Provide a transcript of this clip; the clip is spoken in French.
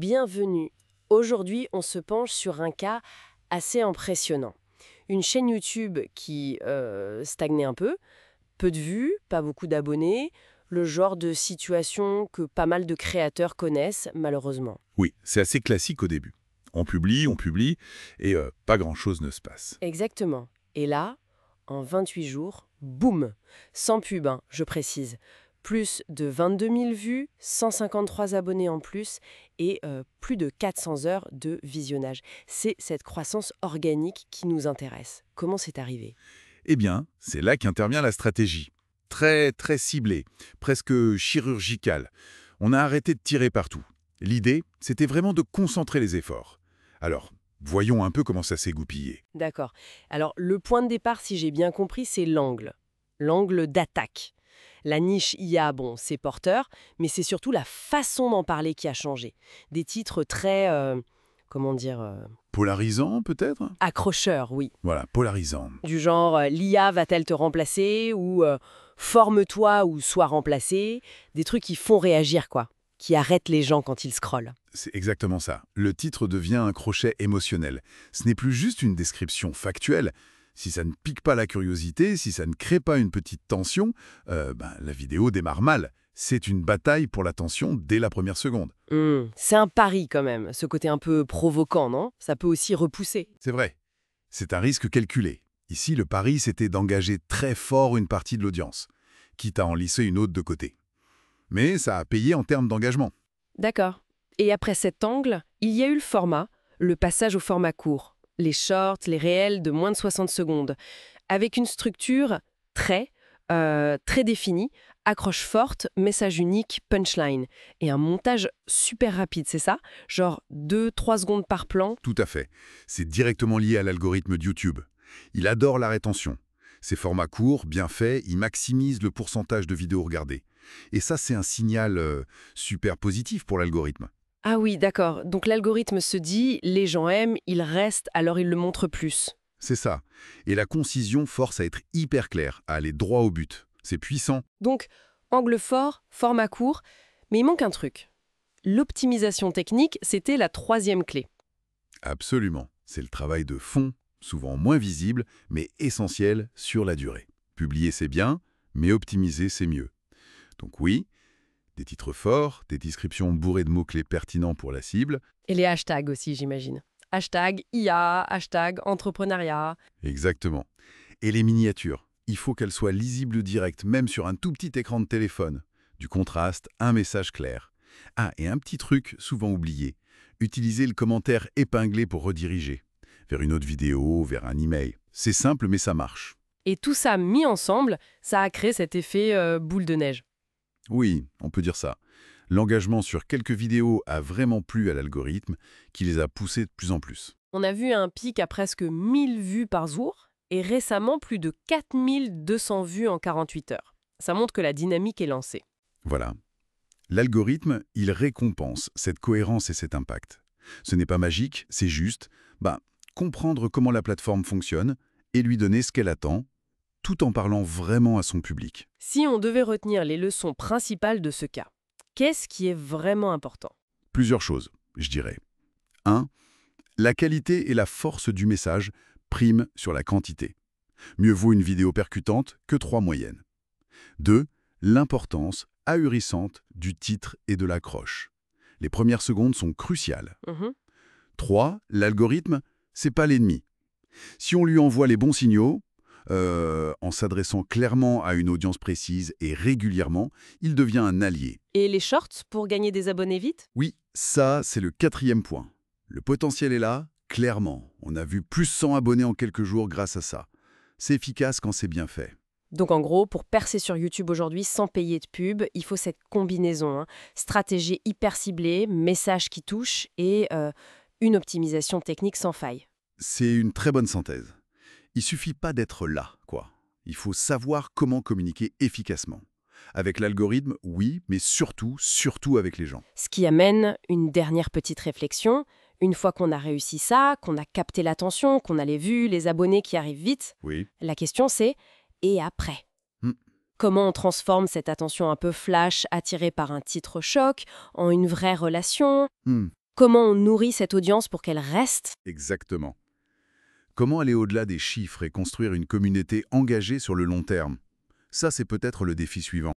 Bienvenue. Aujourd'hui, on se penche sur un cas assez impressionnant. Une chaîne YouTube qui stagnait un peu de vues, pas beaucoup d'abonnés, le genre de situation que pas mal de créateurs connaissent, malheureusement. Oui, c'est assez classique au début. On publie, et pas grand-chose ne se passe. Exactement. Et là, en 28 jours, boum. Sans pub, hein, je précise. Plus de 22 000 vues, 153 abonnés en plus et plus de 400 heures de visionnage. C'est cette croissance organique qui nous intéresse. Comment c'est arrivé? Eh bien, c'est là qu'intervient la stratégie. Très, très ciblée, presque chirurgicale. On a arrêté de tirer partout. L'idée, c'était vraiment de concentrer les efforts. Alors, voyons un peu comment ça s'est goupillé. D'accord. Alors, le point de départ, si j'ai bien compris, c'est l'angle. L'angle d'attaque. La niche IA, bon, c'est porteur, mais c'est surtout la façon d'en parler qui a changé. Des titres très, comment dire, Polarisant, peut-être? accrocheurs, oui. Voilà, polarisant. Du genre, l'IA va-t-elle te remplacer ou forme-toi ou sois remplacé. Des trucs qui font réagir, quoi. Qui arrêtent les gens quand ils scrollent. C'est exactement ça. Le titre devient un crochet émotionnel. Ce n'est plus juste une description factuelle. Si ça ne pique pas la curiosité, si ça ne crée pas une petite tension, la vidéo démarre mal. C'est une bataille pour l'attention dès la première seconde. C'est un pari quand même, ce côté un peu provoquant, non? Ça peut aussi repousser. C'est vrai. C'est un risque calculé. Ici, le pari, c'était d'engager très fort une partie de l'audience, quitte à en lisser une autre de côté. Mais ça a payé en termes d'engagement. D'accord. Et après cet angle, il y a eu le format, le passage au format court. Les shorts, les réels de moins de 60 secondes. Avec une structure très définie, accroche forte, message unique, punchline. Et un montage super rapide, c'est ça? Genre 2-3 secondes par plan. Tout à fait. C'est directement lié à l'algorithme de YouTube. Il adore la rétention. Ces formats courts, bien faits, ils maximisent le pourcentage de vidéos regardées. Et ça, c'est un signal super positif pour l'algorithme. Ah oui, d'accord. Donc l'algorithme se dit, les gens aiment, ils restent, alors ils le montrent plus. C'est ça. Et la concision force à être hyper claire, à aller droit au but. C'est puissant. Donc, angle fort, format court, mais il manque un truc. L'optimisation technique, c'était la troisième clé. Absolument. C'est le travail de fond, souvent moins visible, mais essentiel sur la durée. Publier, c'est bien, mais optimiser, c'est mieux. Donc oui, des titres forts, des descriptions bourrées de mots-clés pertinents pour la cible. Et les hashtags aussi, j'imagine. Hashtag IA, hashtag entrepreneuriat. Exactement. Et les miniatures, il faut qu'elles soient lisibles direct, même sur un tout petit écran de téléphone. Du contraste, un message clair. Ah, et un petit truc souvent oublié. Utiliser le commentaire épinglé pour rediriger. Vers une autre vidéo, vers un email. C'est simple, mais ça marche. Et tout ça mis ensemble, ça a créé cet effet boule de neige. Oui, on peut dire ça. L'engagement sur quelques vidéos a vraiment plu à l'algorithme, qui les a poussées de plus en plus. On a vu un pic à presque 1000 vues par jour et récemment plus de 4200 vues en 48 heures. Ça montre que la dynamique est lancée. Voilà. L'algorithme, il récompense cette cohérence et cet impact. Ce n'est pas magique, c'est juste comprendre comment la plateforme fonctionne et lui donner ce qu'elle attend, tout en parlant vraiment à son public. Si on devait retenir les leçons principales de ce cas, qu'est-ce qui est vraiment important? Plusieurs choses, je dirais. 1. La qualité et la force du message priment sur la quantité. Mieux vaut une vidéo percutante que 3 moyennes. 2. L'importance ahurissante du titre et de l'accroche. Les premières secondes sont cruciales. 3. L'algorithme, c'est pas l'ennemi. Si on lui envoie les bons signaux, en s'adressant clairement à une audience précise et régulièrement, il devient un allié. Et les shorts pour gagner des abonnés vite? Oui, ça, c'est le 4e point. Le potentiel est là, clairement. On a vu plus 100 abonnés en quelques jours grâce à ça. C'est efficace quand c'est bien fait. Donc en gros, pour percer sur YouTube aujourd'hui sans payer de pub, il faut cette combinaison, hein. Stratégie hyper ciblée, message qui touche et une optimisation technique sans faille. C'est une très bonne synthèse. Il suffit pas d'être là, quoi. Il faut savoir comment communiquer efficacement. Avec l'algorithme, oui, mais surtout avec les gens. Ce qui amène une dernière petite réflexion. Une fois qu'on a réussi ça, qu'on a capté l'attention, qu'on a les vues, les abonnés qui arrivent vite, Oui. la question c'est « et après ?» Comment on transforme cette attention un peu flash, attirée par un titre choc, en une vraie relation? Comment on nourrit cette audience pour qu'elle reste? Exactement. Comment aller au-delà des chiffres et construire une communauté engagée sur le long terme? Ça, c'est peut-être le défi suivant.